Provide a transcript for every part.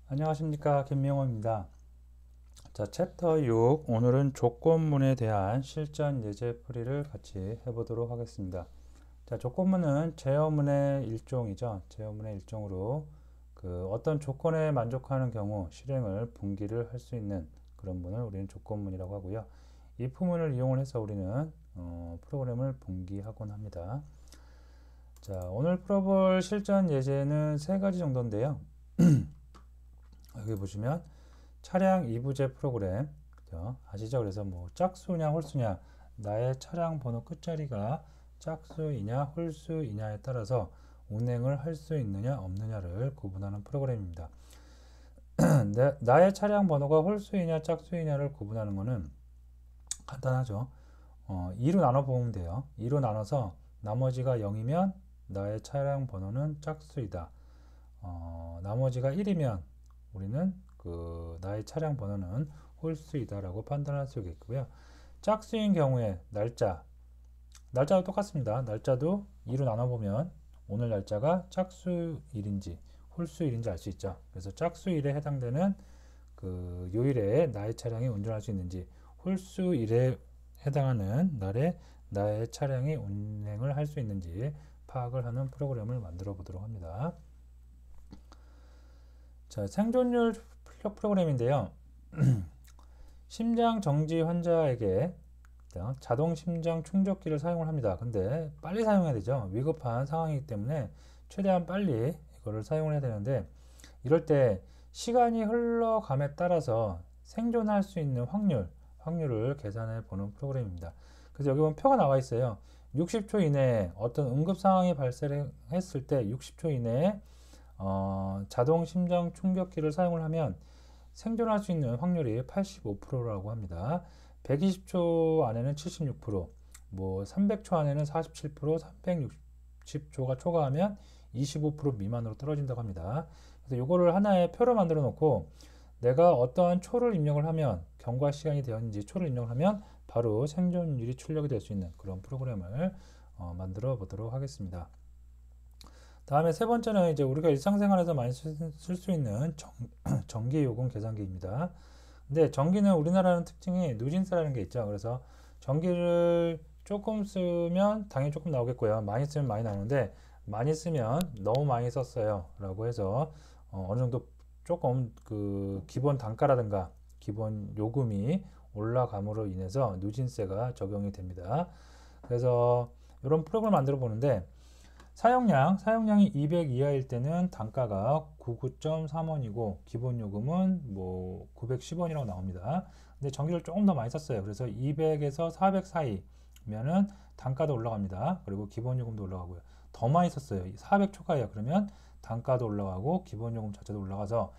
안녕하십니까, 김명호입니다. 자, 챕터 6, 오늘은 조건문에 대한 실전 예제 풀이를 같이 해보도록 하겠습니다. 자, 조건문은 제어문의 일종이죠. 제어문의 일종으로 어떤 조건에 만족하는 경우 실행을 분기를 할 수 있는 그런 문을 우리는 조건문이라고 하고요. if문을 이용을 해서 우리는 프로그램을 분기하곤 합니다. 자, 오늘 풀어볼 실전 예제는 세 가지 정도인데요. 여기 보시면 차량 이부제 프로그램, 그죠? 아시죠? 그래서 뭐 짝수냐 홀수냐, 나의 차량 번호 끝자리가 짝수이냐 홀수이냐에 따라서 운행을 할 수 있느냐 없느냐를 구분하는 프로그램입니다. 나의 차량 번호가 홀수이냐 짝수이냐를 구분하는 것은 간단하죠. 2로 나눠 보면 돼요. 2로 나눠서 나머지가 0이면 나의 차량 번호는 짝수이다. 나머지가 1이면 우리는 나의 차량 번호는 홀수이다라고 판단할 수 있고요. 짝수인 경우에 날짜도 똑같습니다. 날짜도 2로 나눠보면 오늘 날짜가 짝수일인지 홀수일인지 알 수 있죠. 그래서 짝수일에 해당되는 요일에 나의 차량이 운전할 수 있는지, 홀수일에 해당하는 날에 나의 차량이 운행을 할 수 있는지 파악을 하는 프로그램을 만들어 보도록 합니다. 자, 생존율 출력 프로그램인데요. 심장 정지 환자에게 자동 심장 충족기를 사용을 합니다. 근데 빨리 사용해야 되죠. 위급한 상황이기 때문에 최대한 빨리 이거를 사용을 해야 되는데, 이럴 때 시간이 흘러감에 따라서 생존할 수 있는 확률을 계산해 보는 프로그램입니다. 그래서 여기 보면 표가 나와 있어요. 60초 이내에 어떤 응급 상황이 발생했을 때 60초 이내에 자동 심장 충격기를 사용을 하면 생존할 수 있는 확률이 85%라고 합니다. 120초 안에는 76%, 뭐 300초 안에는 47%, 360초가 초과하면 25% 미만으로 떨어진다고 합니다. 그래서 이거를 하나의 표로 만들어 놓고 내가 어떠한 초를 입력을 하면, 경과 시간이 되었는지 초를 입력을 하면 바로 생존율이 출력이 될 수 있는 그런 프로그램을 만들어 보도록 하겠습니다. 다음에 세 번째는 이제 우리가 일상생활에서 많이 쓸 수 있는 전기요금 계산기입니다. 근데 전기는 우리나라는 특징이 누진세라는 게 있죠. 그래서 전기를 조금 쓰면 당연히 조금 나오겠고요. 많이 쓰면 많이 나오는데, 많이 쓰면 너무 많이 썼어요 라고 해서 어느 정도 조금 기본 단가라든가 기본 요금이 올라감으로 인해서 누진세가 적용이 됩니다. 그래서 이런 프로그램을 만들어 보는데, 사용량이 200 이하일 때는 단가가 99.3원이고 기본 요금은 뭐 910원이라고 나옵니다. 근데 전기를 조금 더 많이 썼어요. 그래서 200에서 400 사이면은 단가도 올라갑니다. 그리고 기본 요금도 올라가고요. 더 많이 썼어요. 400 초과해요. 그러면 단가도 올라가고 기본 요금 자체도 올라가서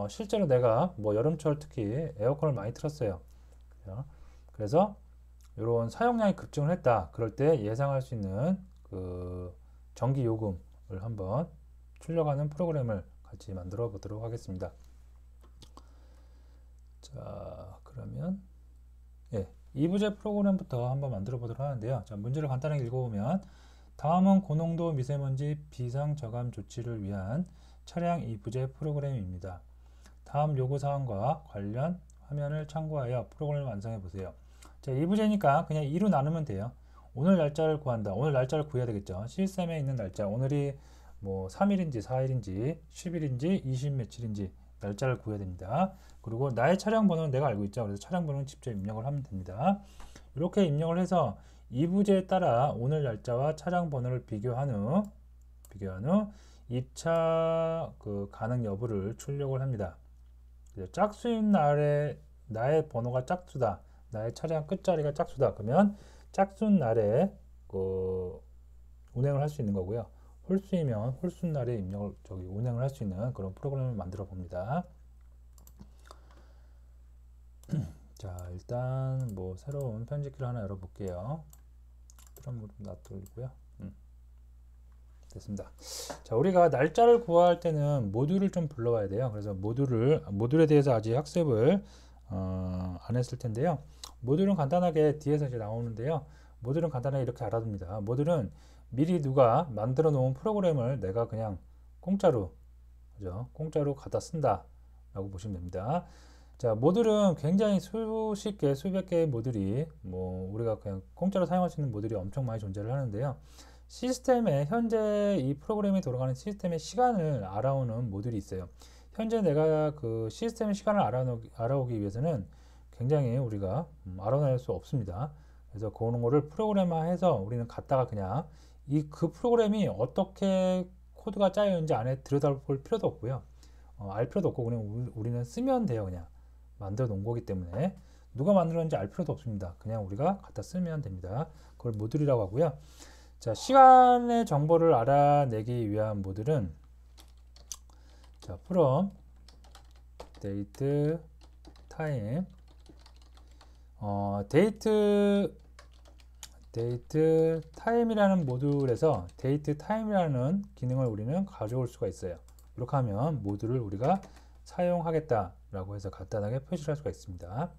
실제로 내가 뭐 여름철 특히 에어컨을 많이 틀었어요. 그래서 이런 사용량이 급증을 했다. 그럴 때 예상할 수 있는 전기 요금을 한번 출력하는 프로그램을 같이 만들어 보도록 하겠습니다. 자, 그러면 이부제 프로그램부터 한번 만들어 보도록 하는데요. 자, 문제를 간단하게 읽어보면, 다음은 고농도 미세먼지 비상 저감 조치를 위한 차량 이부제 프로그램입니다. 다음 요구사항과 관련 화면을 참고하여 프로그램을 완성해 보세요. 자, 이부제니까 그냥 2로 나누면 돼요. 오늘 날짜를 구한다. 오늘 날짜를 구해야 되겠죠. 시스템에 있는 날짜. 오늘이 뭐 3일인지 4일인지 10일인지 20 며칠인지 날짜를 구해야 됩니다. 그리고 나의 차량 번호는 내가 알고 있죠. 그래서 차량 번호는 직접 입력을 하면 됩니다. 이렇게 입력을 해서 이부제에 따라 오늘 날짜와 차량 번호를 비교한 후 입차 가능 여부를 출력을 합니다. 짝수인 날에 나의 번호가 짝수다. 나의 차량 끝자리가 짝수다. 그러면 짝수인 날에 운행을 할 수 있는 거고요. 홀수이면 홀수인 날에 운행을 할 수 있는 그런 프로그램을 만들어 봅니다. 자, 일단 뭐 새로운 편집기를 하나 열어볼게요. 그럼 놔두고요. 됐습니다. 자, 우리가 날짜를 구할 때는 모듈을 좀 불러와야 돼요. 그래서 모듈에 대해서 아직 학습을 안 했을 텐데요. 모듈은 간단하게 뒤에서 이제 나오는데요. 모듈은 간단하게 이렇게 알아둡니다. 모듈은 미리 누가 만들어 놓은 프로그램을 내가 그냥 공짜로 그죠? 공짜로 갖다 쓴다 라고 보시면 됩니다. 자, 모듈은 굉장히 수십 개, 수백 개의 모듈이 뭐 우리가 그냥 공짜로 사용할 수 있는 모듈이 엄청 많이 존재를 하는데요. 시스템에 현재 이 프로그램이 돌아가는 시스템의 시간을 알아오는 모듈이 있어요. 현재 내가 그 시스템의 시간을 알아오기 위해서는 굉장히 우리가 알아낼 수 없습니다. 그래서 그런 거를 프로그램화해서 우리는 갖다가 그냥 그 프로그램이 어떻게 코드가 짜여 있는지 안에 들여다볼 필요도 없고요. 알 필요도 없고 그냥 우리는 쓰면 돼요. 그냥 만들어 놓은 거기 때문에 누가 만들었는지 알 필요도 없습니다. 그냥 우리가 갖다 쓰면 됩니다. 그걸 모듈이라고 하고요. 자, 시간의 정보를 알아내기 위한 모듈은 자, from date time date time이라는 모듈에서 date time이라는 기능을 우리는 가져올 수가 있어요. 이렇게 하면 모듈을 우리가 사용하겠다라고 해서 간단하게 표시를 할 수가 있습니다.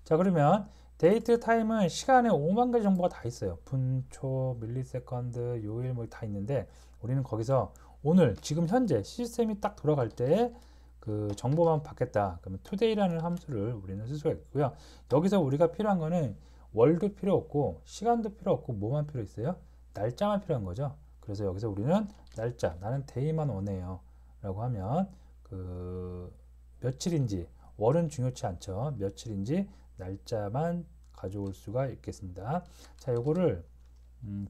자, 그러면 데이트 타임은 시간에 5만 가지 정보가 다 있어요. 분, 초, 밀리세컨드, 요일 뭐 다 있는데 우리는 거기서 오늘 지금 현재 시스템이 딱 돌아갈 때 그 정보만 받겠다. 그러면 today라는 함수를 우리는 쓸 수가 있고요. 여기서 우리가 필요한 거는 월도 필요 없고 시간도 필요 없고 뭐만 필요 있어요? 날짜만 필요한 거죠. 그래서 여기서 우리는 날짜, 나는 day만 원해요 라고 하면 그 며칠인지, 월은 중요치 않죠. 며칠인지 날짜만 가져올 수가 있겠습니다. 자, 요거를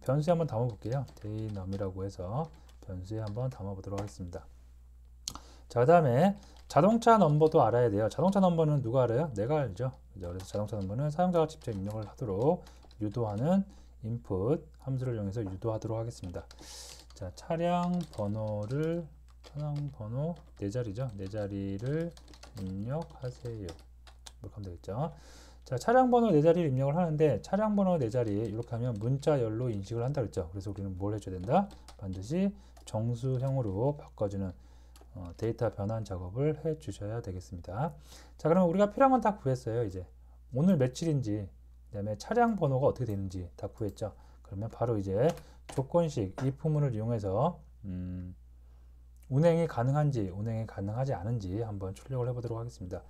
변수에 한번 담아 볼게요. daynum이라고 해서 변수에 한번 담아 보도록 하겠습니다. 자, 그 다음에 자동차 넘버도 알아야 돼요. 자동차 넘버는 누가 알아요? 내가 알죠. 그래서 자동차 넘버는 사용자가 직접 입력을 하도록 유도하는 input 함수를 이용해서 유도하도록 하겠습니다. 자, 차량 번호 4자리죠. 4자리를 입력하세요. 이렇게 하면 되겠죠. 자, 차량 번호 4자리를 입력을 하는데 차량 번호 4자리 이렇게 하면 문자열로 인식을 한다 그랬죠. 그래서 우리는 뭘 해줘야 된다? 반드시 정수형으로 바꿔주는 데이터 변환 작업을 해 주셔야 되겠습니다. 자, 그러면 우리가 필요한 건 다 구했어요. 이제 오늘 며칠인지 그다음에 차량 번호가 어떻게 되는지 다 구했죠. 그러면 바로 이제 조건식 if문을 이용해서 운행이 가능한지 운행이 가능하지 않은지 한번 출력을 해 보도록 하겠습니다.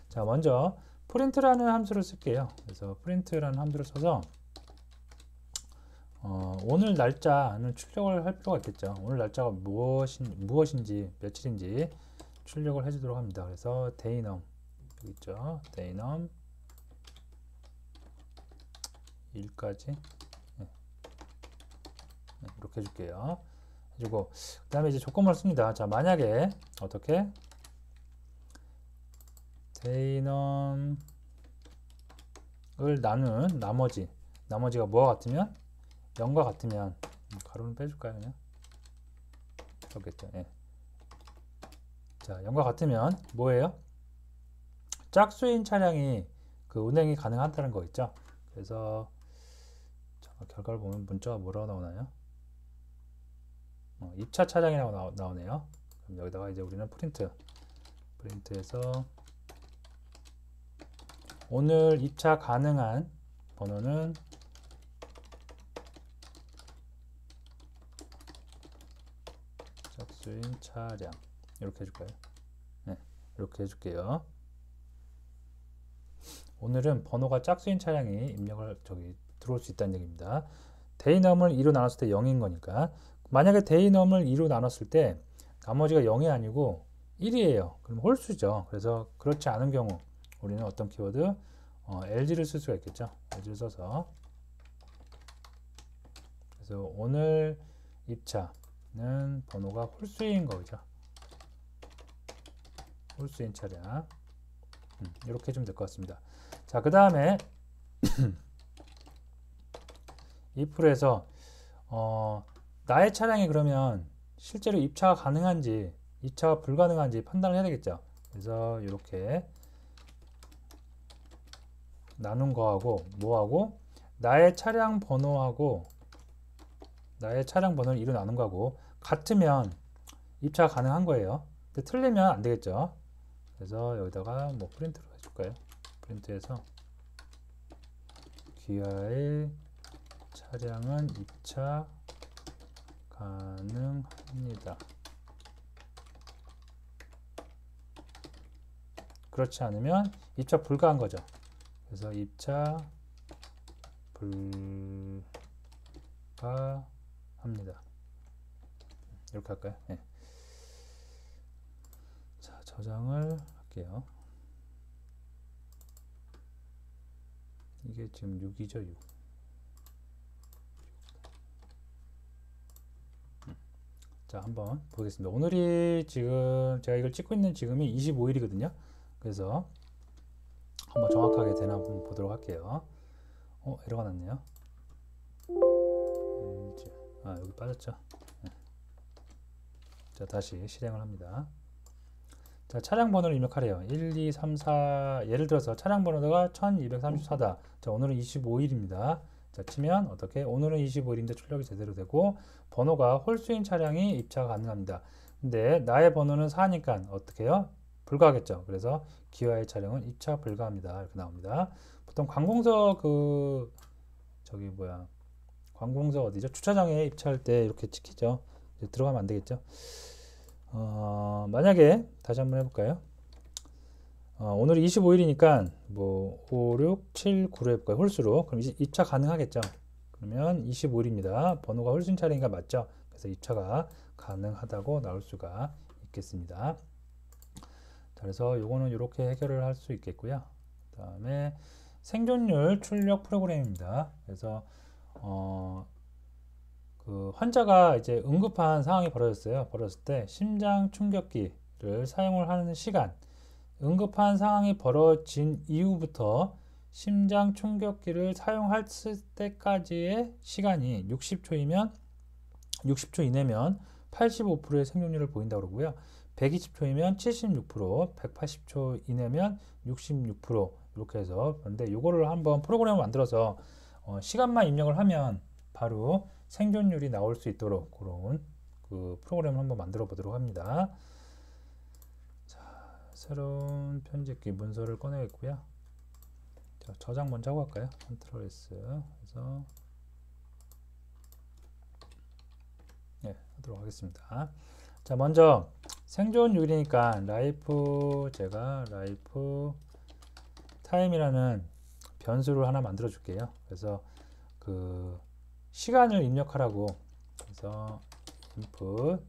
자, 먼저 print라는 함수를 쓸게요. 그래서 print라는 함수를 써서 오늘 날짜는 출력을 할 필요가 있겠죠. 오늘 날짜가 무엇인지 며칠인지 출력을 해주도록 합니다. 그래서 daynum 여기 있죠. daynum 1까지 이렇게 해줄게요. 해주고 그 다음에 이제 조건을 씁니다. 자, 만약에 어떻게 daynum을 나눈 나머지가 뭐와 같으면 0과 같으면 가로는 빼줄까요? 그냥 그렇겠죠. 예. 자, 0과 같으면 뭐예요? 짝수인 차량이 그 운행이 가능하다는 거 있죠. 그래서 결과를 보면 문자가 뭐라고 나오나요? 입차 차량이라고 나오네요. 그럼 여기다가 이제 우리는 프린트에서 오늘 입차 가능한 번호는 짝수인 차량 이렇게 해줄까요? 네, 이렇게 해줄게요. 오늘은 번호가 짝수인 차량이 입력을 들어올 수 있다는 얘기입니다. daynum을 2로 나눴을 때 0인 거니까 만약에 daynum을 2로 나눴을 때 나머지가 0이 아니고 1이에요. 그럼 홀수죠. 그래서 그렇지 않은 경우 우리는 어떤 키워드 LG를 쓸 수가 있겠죠. LG를 써서 그래서 오늘 입차는 번호가 홀수인 거죠. 홀수인 차량 이렇게 해주면 될 것 같습니다. 자, 그 다음에 if에서 나의 차량이 그러면 실제로 입차가 가능한지 입차가 불가능한지 판단을 해야 되겠죠. 그래서 이렇게 나눈 거하고 뭐하고 나의 차량 번호를 2로 나눈 거하고 같으면 입차가 가능한 거예요. 근데 틀리면 안 되겠죠. 그래서 여기다가 뭐 프린트로 해줄까요? 프린트해서 기아의 차량은 입차 가능합니다. 그렇지 않으면 입차 불가한 거죠. 그래서 입차 불가합니다. 이렇게 할까요? 네. 자, 저장을 할게요. 이게 지금 6이죠, 6. 자, 한번 보겠습니다. 오늘이 지금 제가 이걸 찍고 있는 지금이 25일이거든요. 그래서 한번 정확하게 되나 한번 보도록 할게요. 에러가 났네요. 여기 빠졌죠. 네. 자, 다시 실행을 합니다. 자, 차량 번호를 입력하래요. 1, 2, 3, 4. 예를 들어서 차량 번호가 1234다. 자, 오늘은 25일입니다. 자, 치면 어떻게? 오늘은 25일인데 출력이 제대로 되고 번호가 홀수인 차량이 입차가 가능합니다. 근데 나의 번호는 4니까 어떻게 해요? 불가하겠죠. 그래서 기아의 차량은 입차 불가합니다. 이렇게 나옵니다. 보통 관공서 관공서 어디죠? 주차장에 입차할 때 이렇게 찍히죠. 이제 들어가면 안 되겠죠. 만약에 다시 한번 해볼까요? 오늘이 25일이니까 뭐 5, 6, 7, 9로 해볼까요? 홀수로. 그럼 입차 가능하겠죠. 그러면 25일입니다. 번호가 홀수인 차량이니까 맞죠? 그래서 입차가 가능하다고 나올 수가 있겠습니다. 자, 그래서 요거는 이렇게 해결을 할 수 있겠고요. 그 다음에 생존율 출력 프로그램입니다. 그래서 그 환자가 이제 응급한 상황이 벌어졌어요. 벌어졌을 때 심장 충격기를 사용을 하는 시간, 응급한 상황이 벌어진 이후부터 심장 충격기를 사용할 때까지의 시간이 60초 이내면 85%의 생존율을 보인다고 그러고요. 120초이면 76%, 180초 이내면 66% 이렇게 해서, 그런데 요거를 한번 프로그램을 만들어서 시간만 입력을 하면 바로 생존율이 나올 수 있도록 그런 그 프로그램을 한번 만들어 보도록 합니다. 자, 새로운 편집기 문서를 꺼내겠고요. 자, 저장 먼저 하고 갈까요? 컨트롤 S 해서 하도록 하겠습니다. 자, 먼저 생존율이니까 제가 라이프 타임이라는 변수를 하나 만들어 줄게요. 그래서 그 시간을 입력하라고. 그래서 input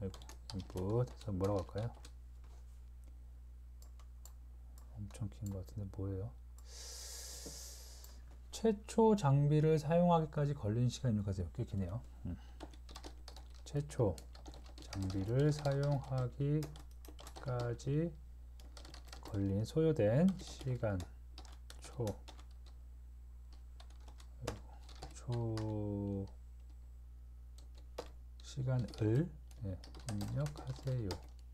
해서 뭐라고 할까요? 엄청 긴 것 같은데 뭐예요? 최초 장비를 사용하기까지 걸린 시간 입력하세요. 꽤 기네요. 최초 장비를 사용하기까지 걸린 소요된 시간 시간을 입력하세요.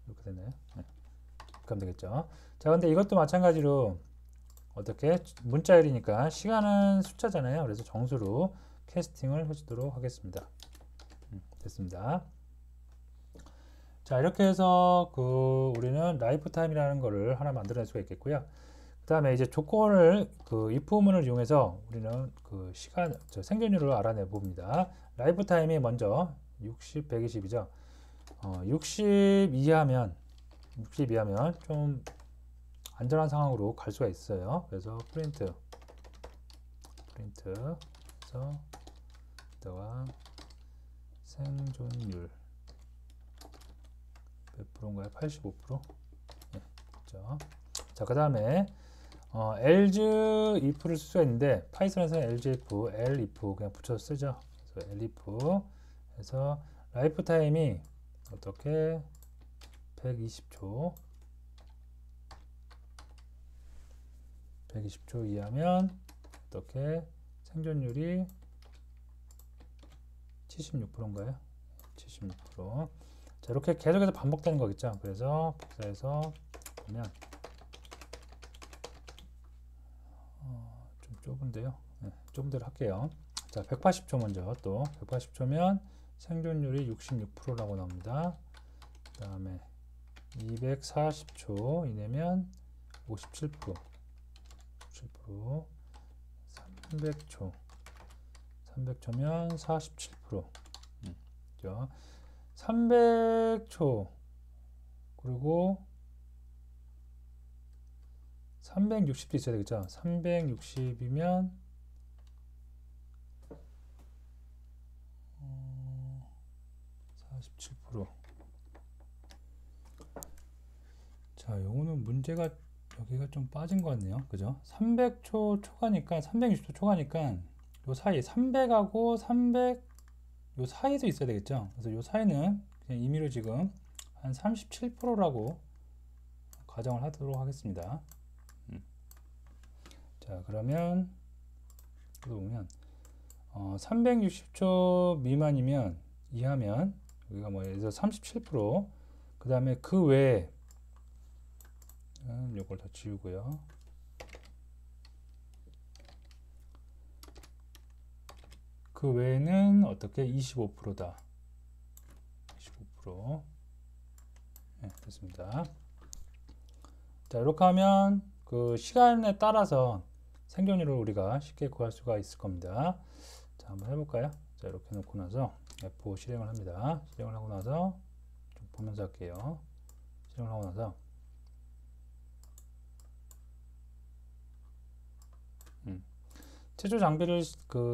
이렇게 되나요? 그럼 되겠죠. 자, 근데 이것도 마찬가지로 어떻게 문자열이니까 시간은 숫자잖아요. 그래서 정수로 캐스팅을 해주도록 하겠습니다. 됐습니다. 자, 이렇게 해서 우리는 라이프 타임이라는 거를 하나 만들어낼 수가 있겠고요. 그 다음에 이제 조건을 if문을 이용해서 우리는 생존율을 알아내 봅니다. 라이프 타임이 먼저 60, 120이죠. 60 이하면 좀 안전한 상황으로 갈 수가 있어요. 그래서 프린트 해서 이따가 생존율 몇 프로인가요? 85%? 네, 그렇죠. 자, 그 다음에 else if를 쓸 수가 있는데 파이썬에서는 else if, elif 그냥 붙여서 쓰죠. 그래서 elif 해서 라이프 타임이 어떻게 120초 이하면 어떻게 생존율이 76%인가요? 76%. 자, 이렇게 계속해서 반복되는 거겠죠. 그래서 복사해서 보면 좀 좁은데요. 좁은 대로 할게요. 자, 180초 먼저 또 180초면 생존율이 66%라고 나옵니다. 그 다음에 240초 이내면 57%, 300초면 47%. 그죠? 300초 그리고 360도 있어야 되겠죠. 360이면 47%. 자, 요거는 문제가 여기가 좀 빠진 것 같네요. 그죠? 300초 초과니까 360초 초과니까 요 사이 300하고 300 요 사이도 있어야 되겠죠. 그래서 요 사이는 그냥 임의로 지금 한 37%라고 가정을 하도록 하겠습니다. 자, 그러면 보면 360초 미만이면 이하면 여기가 뭐 예를 들어 37%, 그 다음에 그 외에 요걸 더 지우고요. 그 외에는 어떻게 25%다. 25%. 네, 됐습니다. 자, 이렇게 하면 그 시간에 따라서 생존율을 우리가 쉽게 구할 수가 있을 겁니다. 자, 한번 해볼까요? 자, 이렇게 놓고 나서 F5 실행을 합니다. 실행을 하고 나서 좀 보면서 할게요. 실행을 하고 나서 최초 장비를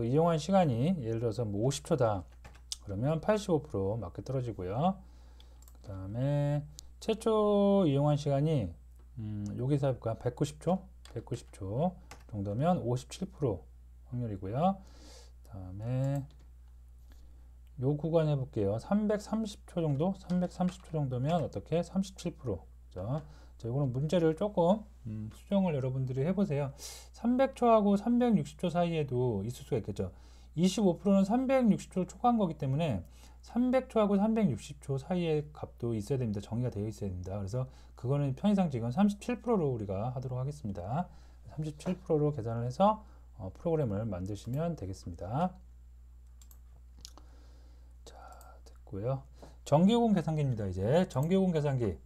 이용한 시간이 예를 들어서 뭐 50초다. 그러면 85% 맞게 떨어지고요. 그 다음에 최초 이용한 시간이 여기서 해볼까요? 190초 정도면 57% 확률이고요. 그 다음에 요 구간 해볼게요. 330초 정도면 어떻게 37%. 자, 이거는 문제를 조금 수정을 여러분들이 해보세요. 300초하고 360초 사이에도 있을 수가 있겠죠. 25%는 360초 초과한 거기 때문에 300초하고 360초 사이의 값도 있어야 됩니다. 정의가 되어 있어야 됩니다. 그래서 그거는 편의상 지금 37%로 우리가 하도록 하겠습니다. 37%로 계산을 해서 프로그램을 만드시면 되겠습니다. 자, 됐고요. 전기요금 계산기입니다. 이제 전기요금 계산기.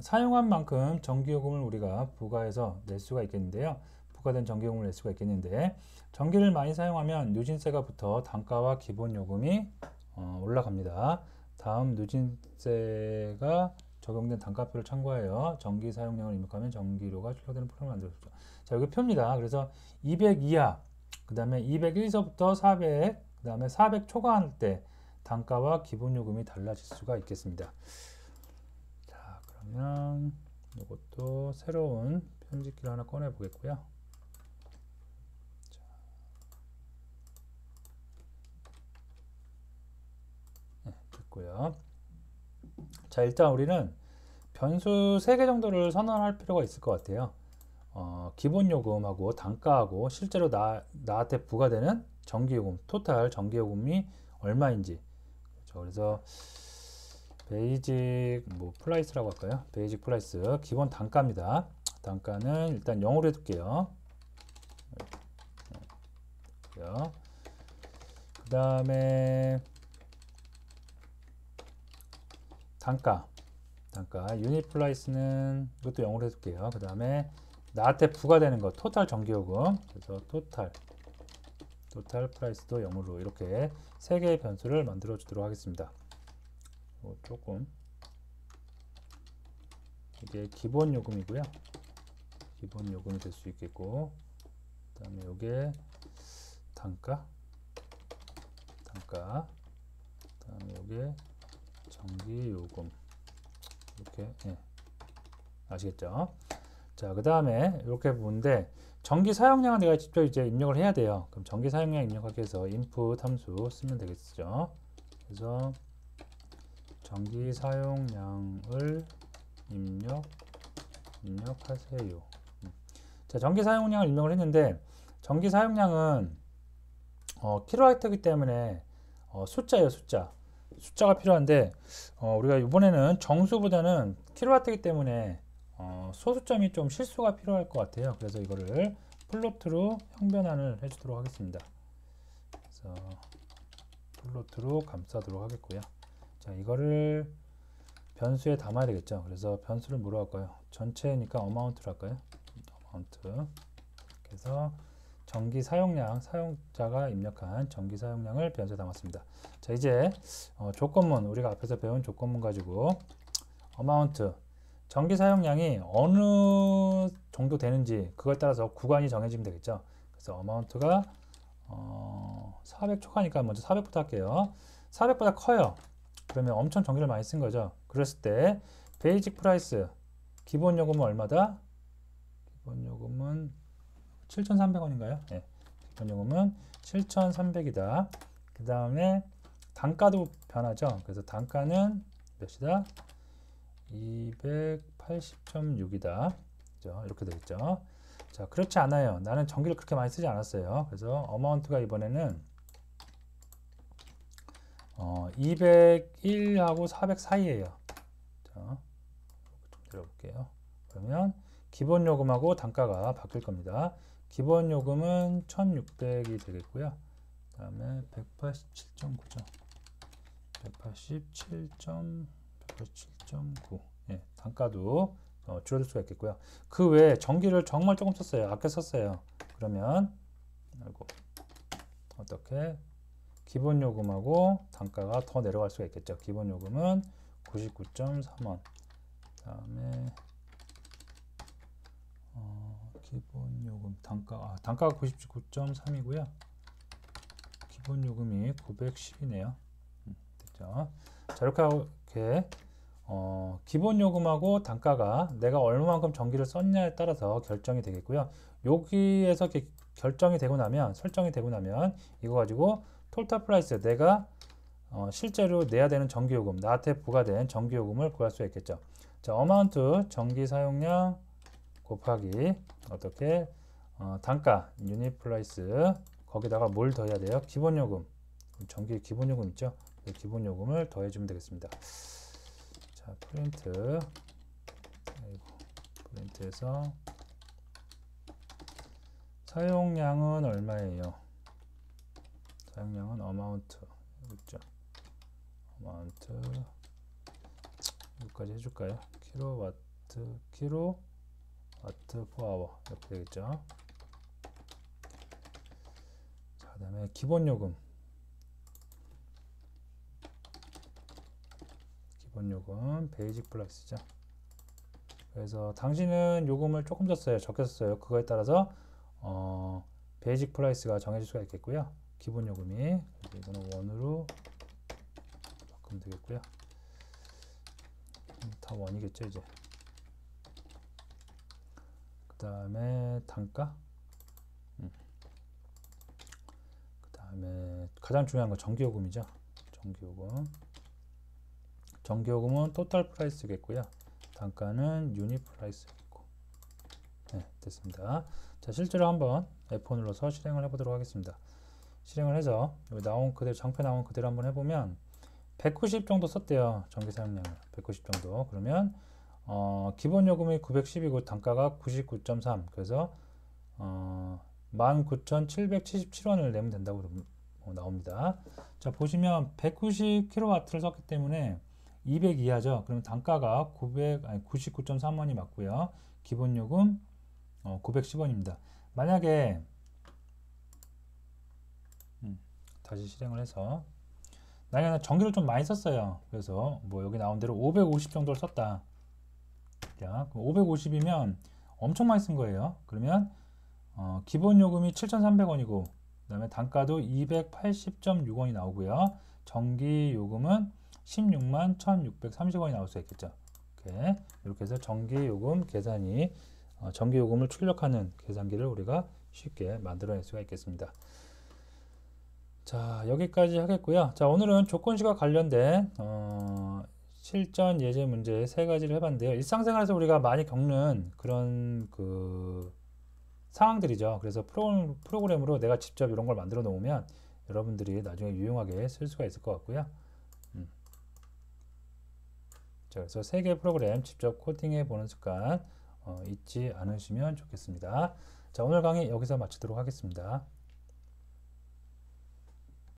사용한 만큼 전기요금을 우리가 부과해서 낼 수가 있겠는데요. 부과된 전기요금을 낼 수가 있겠는데, 전기를 많이 사용하면 누진세가 붙어 단가와 기본요금이 올라갑니다. 다음 누진세가 적용된 단가표를 참고하여 전기 사용량을 입력하면 전기료가 출력되는 프로그램을 만들어주죠. 자, 여기 표입니다. 그래서 200 이하, 그 다음에 201서부터 400, 그 다음에 400 초과할 때 단가와 기본요금이 달라질 수가 있겠습니다. 그러면 이것도 새로운 편집기를 하나 꺼내 보겠고요. 네, 됐고요. 자, 일단 우리는 변수 3개 정도를 선언할 필요가 있을 것 같아요. 기본요금하고 단가하고 실제로 나한테 부과되는 전기요금, 토탈 전기요금이 얼마인지. 그렇죠. 그래서 베이직 플라이스라고 할까요? 베이직 플라이스 기본 단가입니다. 단가는 일단 0으로 해둘게요. 그 다음에 단가 유닛 플라이스는 이것도 0으로 해둘게요. 그 다음에 나한테 부과되는 것 토탈 전기요금, 그래서 토탈 플라이스도 0으로 이렇게 3개의 변수를 만들어 주도록 하겠습니다. 조금 이게 기본 요금이고요. 기본 요금이 될 수 있겠고, 그 다음에 이게 단가, 그 다음에 이게 전기 요금. 이렇게 아시겠죠? 자, 그 다음에 이렇게 보는데 전기 사용량은 내가 직접 이제 입력을 해야 돼요. 그럼 전기 사용량 입력하기 위해서 input 함수 쓰면 되겠죠. 그래서 전기 사용량을 입력하세요. 자, 전기 사용량을 입력을 했는데 전기 사용량은 킬로와트이기 때문에 숫자예요. 숫자가 필요한데 우리가 이번에는 정수보다는 킬로와트이기 때문에 소수점이 좀 실수가 필요할 것 같아요. 그래서 이거를 플로트로 형변환을 해주도록 하겠습니다. 그래서 플로트로 감싸도록 하겠고요. 자, 이거를 변수에 담아야 되겠죠. 그래서 변수를 뭐로 할까요? 전체니까 어마운트로 할까요? 어마운트. 그래서 전기 사용량, 사용자가 입력한 전기 사용량을 변수에 담았습니다. 자, 이제 조건문, 우리가 앞에서 배운 조건문 가지고 어마운트. 전기 사용량이 어느 정도 되는지 그거에 따라서 구간이 정해지면 되겠죠. 그래서 어마운트가 400 초과니까 먼저 400부터 할게요. 400보다 커요. 그러면 엄청 전기를 많이 쓴 거죠. 그랬을 때 베이직 프라이스 기본 요금은 얼마다? 기본 요금은 7,300원인가요? 네. 기본 요금은 7,300이다. 그 다음에 단가도 변하죠. 그래서 단가는 몇이다? 280.6이다. 이렇게 되겠죠. 자, 그렇지 않아요. 나는 전기를 그렇게 많이 쓰지 않았어요. 그래서 어마운트가 이번에는 201하고 400 사이에요. 자, 좀 내려볼게요. 그러면 기본 요금하고 단가가 바뀔 겁니다. 기본 요금은 1600이 되겠고요. 그 다음에 187.9죠. 187.9. 예, 단가도 줄여줄 수가 있겠고요. 그 외에 전기를 정말 조금 썼어요. 아껴 썼어요. 그러면 어떻게 기본 요금하고 단가가 더 내려갈 수가 있겠죠. 기본 요금은 99.3원. 그다음에 기본 요금 단가가 99.3이고요. 기본 요금이 910이네요. 됐죠. 자, 이렇게 기본 요금하고 단가가 내가 얼마만큼 전기를 썼냐에 따라서 결정이 되겠고요. 여기에서 결정이 되고 나면 설정이 되고 나면 이거 가지고 톨탈 프라이스 내가 실제로 내야 되는 전기요금 나한테 부과된 전기요금을 구할 수 있겠죠. 자, 어마운트 전기 사용량 곱하기 어떻게 단가 유닛 프라이스 거기다가 뭘 더해야 돼요? 기본 요금 전기 기본 요금 있죠? 기본 요금을 더해주면 되겠습니다. 자, 프린트에서 사용량은 얼마예요? 사용량은 어마운트 있죠. 어마운트 여기까지 해줄까요? 킬로와트 포아워 이렇게 되겠죠. 자, 그다음에 기본 요금 베이직 플렉스죠. 그래서 당신은 요금을 조금 줬어요, 적게 썼어요. 그거에 따라서 베이직 프라이스가 정해질 수가 있겠고요. 기본 요금이 이거는 1으로 바꾸면 되겠고요. 다 1이겠죠 이제. 그 다음에 단가. 그 다음에 가장 중요한 건 전기요금이죠. 전기요금은 토탈 프라이스겠고요. 단가는 유닛 프라이스겠고. 네, 됐습니다. 자, 실제로 한번 F4 눌러서 실행을 해보도록 하겠습니다. 실행을 해서 여기 나온 그대로 장표 나온 그대로 한번 해보면 190 정도 썼대요. 전기 사용량을 190 정도. 그러면 기본 요금이 910이고 단가가 99.3. 그래서 19,777원을 내면 된다고 나옵니다. 자, 보시면 190kW를 썼기 때문에 200 이하죠. 그러면 단가가 99.3원이 맞고요. 기본 요금 910원입니다. 만약에 다시 실행을 해서 나는 전기를 좀 많이 썼어요. 그래서 뭐 여기 나온 대로 550 정도를 썼다. 자, 550이면 엄청 많이 쓴 거예요. 그러면 기본 요금이 7,300원이고 그 다음에 단가도 280.6원이 나오고요. 전기 요금은 16만 1,630원이 나올 수 있겠죠. 이렇게 해서 전기 요금 계산이 전기 요금을 출력하는 계산기를 우리가 쉽게 만들어낼 수가 있겠습니다. 자, 여기까지 하겠고요. 자, 오늘은 조건식과 관련된 실전 예제 문제 3가지를 해봤는데요. 일상생활에서 우리가 많이 겪는 그런 상황들이죠. 그래서 프로그램으로 내가 직접 이런 걸 만들어 놓으면 여러분들이 나중에 유용하게 쓸 수가 있을 것 같고요. 자, 그래서 3개 프로그램 직접 코딩해 보는 습관 잊지 않으시면 좋겠습니다. 자, 오늘 강의 여기서 마치도록 하겠습니다.